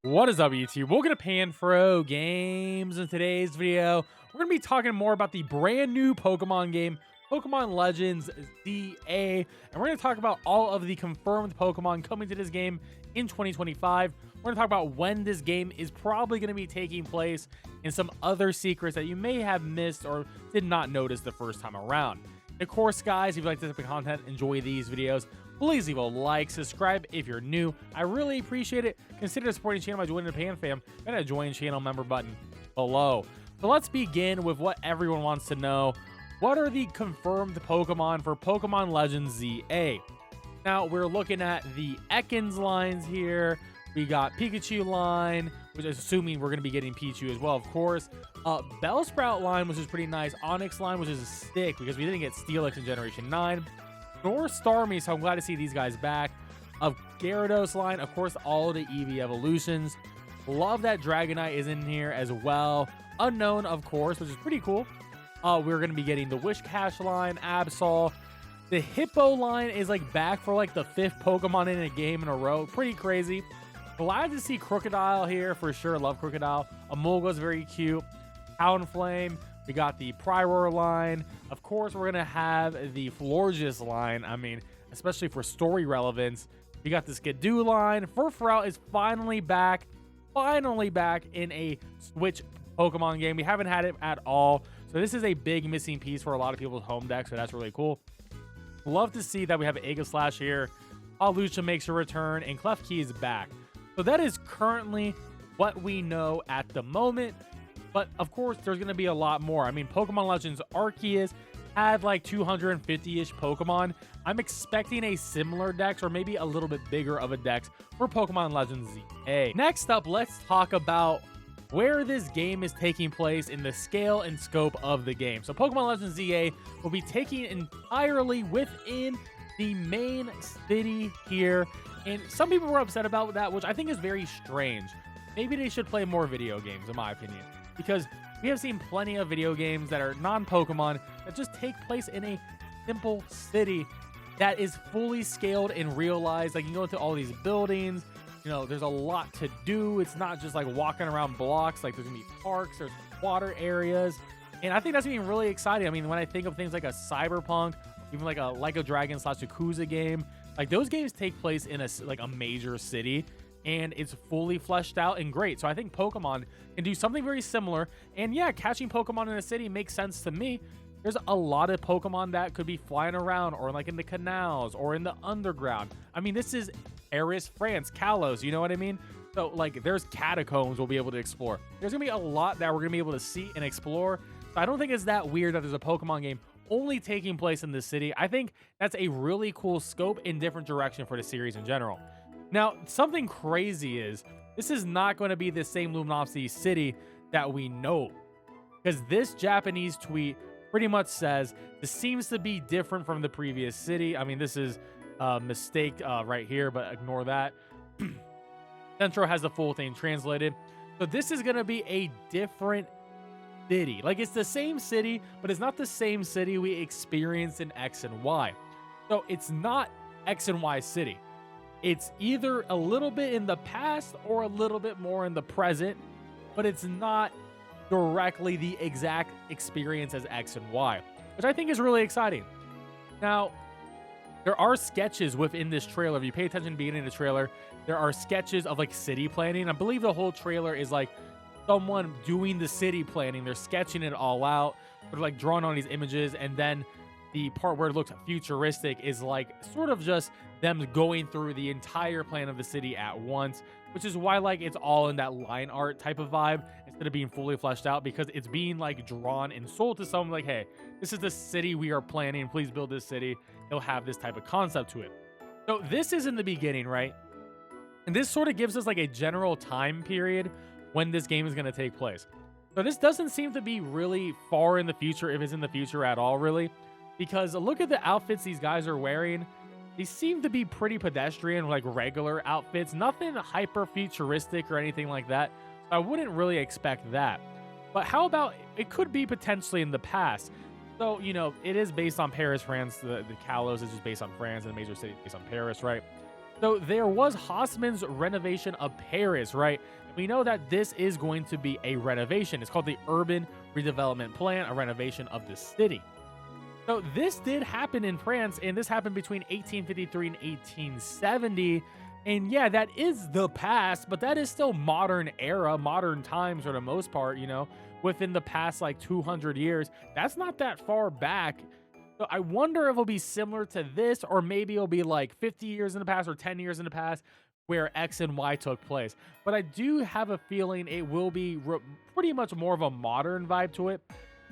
What is up, YouTube? Welcome to PanFro Games. In today's video, we're going to be talking more about the brand new Pokemon game, Pokemon Legends ZA, and we're going to talk about all of the confirmed Pokemon coming to this game in 2025. We're going to talk about when this game is probably going to be taking place and some other secrets that you may have missed or did not notice the first time around. Of course, guys, if you like this type of content, enjoy these videos, please leave a like, subscribe if you're new. I really appreciate it. Consider supporting the channel by joining the Pan Fam and a join channel member button below. So let's begin with what everyone wants to know. What are the confirmed Pokemon for Pokemon Legends ZA? Now, we're looking at the Ekans lines here. We got Pikachu line, which is assuming we're going to be getting Pichu as well, of course. Bellsprout line, which is pretty nice. Onyx line, which is a stick because we didn't get Steelix in Generation 9. Nor Starmie, so I'm glad to see these guys back. Of Gyarados line, of course, all the Eevee evolutions. Love that Dragonite is in here as well. Unknown, of course, which is pretty cool. We're going to be getting the Wishcash line, Absol. The Hippo line is like back for like the 5th Pokemon in a game in a row. Pretty crazy. Glad to see Crocodile here for sure. Love Crocodile. Emolga's very cute. Talonflame. We got the Prior line. Of course, we're going to have the Florges line. I mean, especially for story relevance. We got the Skidoo line. Furfrou is finally back. Finally back in a Switch Pokemon game. We haven't had it at all. So this is a big missing piece for a lot of people's home deck. So that's really cool. Love to see that we have Aegislash here. Lucia makes a return. And Klefki is back. So that is currently what we know at the moment. But, of course, there's going to be a lot more. I mean, Pokemon Legends Arceus had like 250-ish Pokemon. I'm expecting a similar dex or maybe a little bit bigger of a dex for Pokemon Legends ZA. Next up, let's talk about where this game is taking place in the scale and scope of the game. So Pokemon Legends ZA will be taking entirely within the main city here. And some people were upset about that, which I think is very strange. Maybe they should play more video games, in my opinion. Because we have seen plenty of video games that are non-Pokemon that just take place in a simple city that is fully scaled and realized. Like, you go into all these buildings, you know, there's a lot to do. It's not just like walking around blocks. Like, there's gonna be parks, there's water areas. And I think that's gonna be really exciting. I mean, when I think of things like a Cyberpunk, even like a Dragon / Yakuza game, like those games take place in a major city. And it's fully fleshed out and great. So I think Pokemon can do something very similar. And yeah, catching Pokemon in a city makes sense to me. There's a lot of Pokemon that could be flying around or like in the canals or in the underground. I mean, this is Paris, France, Kalos, you know what I mean? So like there's catacombs we'll be able to explore. There's gonna be a lot that we're gonna be able to see and explore. So I don't think it's that weird that there's a Pokemon game only taking place in the city. I think that's a really cool scope and different direction for the series in general. Now, something crazy is this is not going to be the same Luminosity city that we know, because this Japanese tweet pretty much says this seems to be different from the previous city. I mean, this is a mistake right here, but ignore that. Centro has the full thing translated. So this is going to be a different city. Like, it's the same city, but it's not the same city we experienced in X and Y. So it's not X and Y city. It's either a little bit in the past or a little bit more in the present, but it's not directly the exact experience as X and Y, which I think is really exciting. Now, there are sketches within this trailer. If you pay attention to the beginning of the trailer, there are sketches of like city planning. I believe the whole trailer is like someone doing the city planning. They're sketching it all out. They're like drawing on these images, and then the part where it looks futuristic is like sort of just them going through the entire plan of the city at once, which is why like it's all in that line art type of vibe instead of being fully fleshed out, because it's being like drawn and sold to someone like, hey, this is the city we are planning, please build this city. It'll have this type of concept to it. So this is in the beginning, right? And this sort of gives us like a general time period when this game is going to take place. So this doesn't seem to be really far in the future, if it's in the future at all, really. Because look at the outfits these guys are wearing. They seem to be pretty pedestrian, like regular outfits. Nothing hyper futuristic or anything like that. So I wouldn't really expect that. But how about it could be potentially in the past? So, you know, it is based on Paris, France. The Kalos is just based on France, and the major city based on Paris, right? So there was Haussmann's renovation of Paris, right? We know that this is going to be a renovation. It's called the Urban Redevelopment Plan, a renovation of the city. So this did happen in France, and this happened between 1853 and 1870. And yeah, that is the past, but that is still modern era, modern times for the most part, you know, within the past like 200 years. That's not that far back. So I wonder if it'll be similar to this, or maybe it'll be like 50 years in the past or 10 years in the past where X and Y took place. But I do have a feeling it will be pretty much more of a modern vibe to it.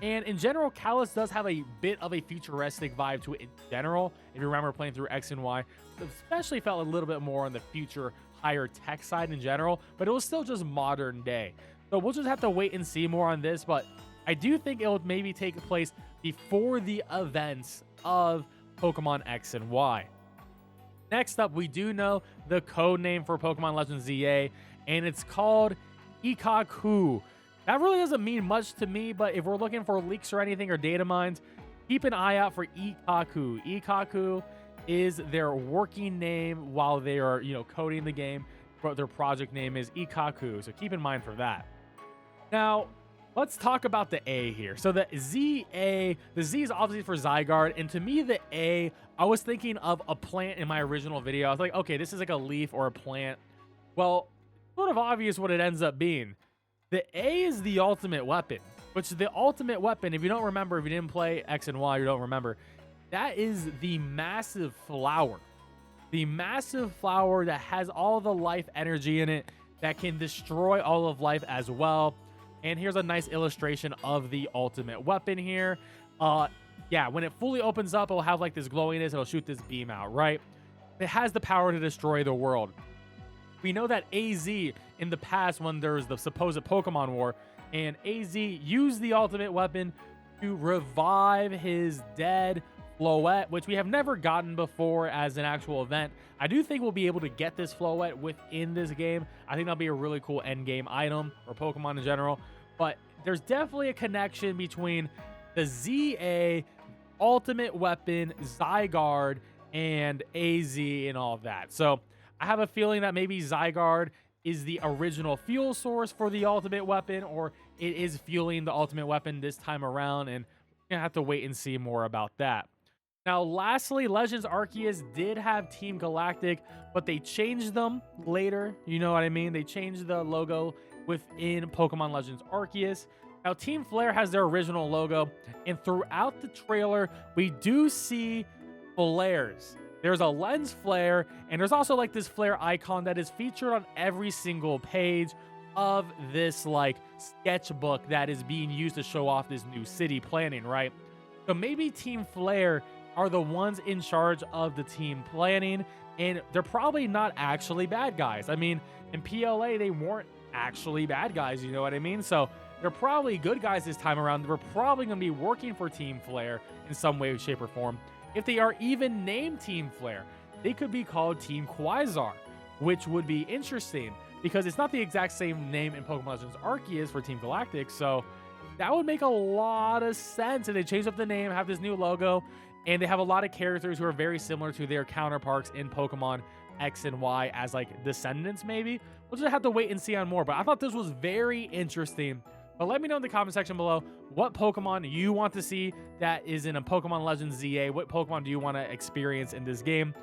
And in general, Kalos does have a bit of a futuristic vibe to it in general. If you remember playing through X and Y, especially felt a little bit more on the future, higher tech side in general, but it was still just modern day. So we'll just have to wait and see more on this, but I do think it'll maybe take place before the events of Pokemon X and Y. Next up, we do know the code name for Pokemon Legends ZA, and it's called Ikaku. That really doesn't mean much to me, but if we're looking for leaks or anything or data mines, keep an eye out for Ikaku. Ikaku is their working name while they are, you know, coding the game, but their project name is Ikaku, so keep in mind for that. Now, let's talk about the A here. So the ZA, the Z is obviously for Zygarde, and to me, the A, I was thinking of a plant in my original video. I was like, okay, this is like a leaf or a plant. Well, sort of obvious what it ends up being. The A is the ultimate weapon, which the ultimate weapon, if you don't remember, if you didn't play X and Y, you don't remember, that is the massive flower. The massive flower that has all the life energy in it that can destroy all of life as well. And here's a nice illustration of the ultimate weapon here. Yeah, when it fully opens up, it'll have like this glowiness. It'll shoot this beam out, right? It has the power to destroy the world. We know that AZ in the past, when there was the supposed Pokemon War, and AZ used the ultimate weapon to revive his dead Floette, which we have never gotten before as an actual event. I do think we'll be able to get this Floette within this game. I think that'll be a really cool end game item, or Pokemon in general. But there's definitely a connection between the ZA, ultimate weapon, Zygarde, and AZ and all of that. So I have a feeling that maybe Zygarde is the original fuel source for the ultimate weapon, or it is fueling the ultimate weapon this time around, and we're gonna have to wait and see more about that. Now, lastly, Legends Arceus did have Team Galactic, but they changed them later. You know what I mean? They changed the logo within Pokemon Legends Arceus. Now, Team Flare has their original logo, and throughout the trailer, we do see flares. There's a lens flare, and there's also like this flare icon that is featured on every single page of this like sketchbook that is being used to show off this new city planning, right? So maybe Team Flare are the ones in charge of the team planning, and they're probably not actually bad guys. I mean, in PLA, they weren't actually bad guys, you know what I mean? So they're probably good guys this time around. They're probably going to be working for Team Flare in some way, shape, or form. If they are even named Team Flare, they could be called Team Quasar, which would be interesting because it's not the exact same name in Pokemon Legends Arceus for Team Galactic. So that would make a lot of sense if they change up the name, have this new logo, and they have a lot of characters who are very similar to their counterparts in Pokemon X and Y as like descendants maybe. We'll just have to wait and see on more, but I thought this was very interesting. But let me know in the comment section below what Pokemon you want to see that is in a Pokemon Legends ZA. What Pokemon do you want to experience in this game?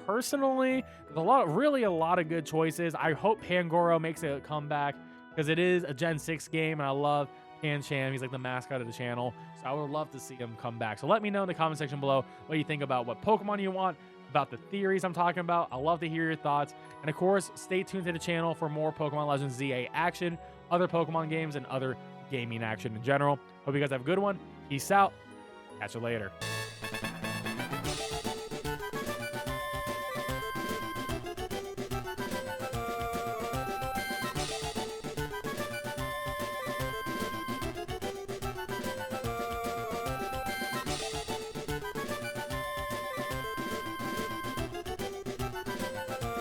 Personally, there's really a lot of good choices. I hope Pangoro makes a comeback because it is a Gen 6 game, and I love Pancham. He's like the mascot of the channel, so I would love to see him come back. So let me know in the comment section below what you think about what Pokemon you want, about the theories I'm talking about. I love to hear your thoughts, and of course, stay tuned to the channel for more Pokemon Legends ZA action, other Pokemon games, and other gaming action in general. Hope you guys have a good one. Peace out. Catch you later.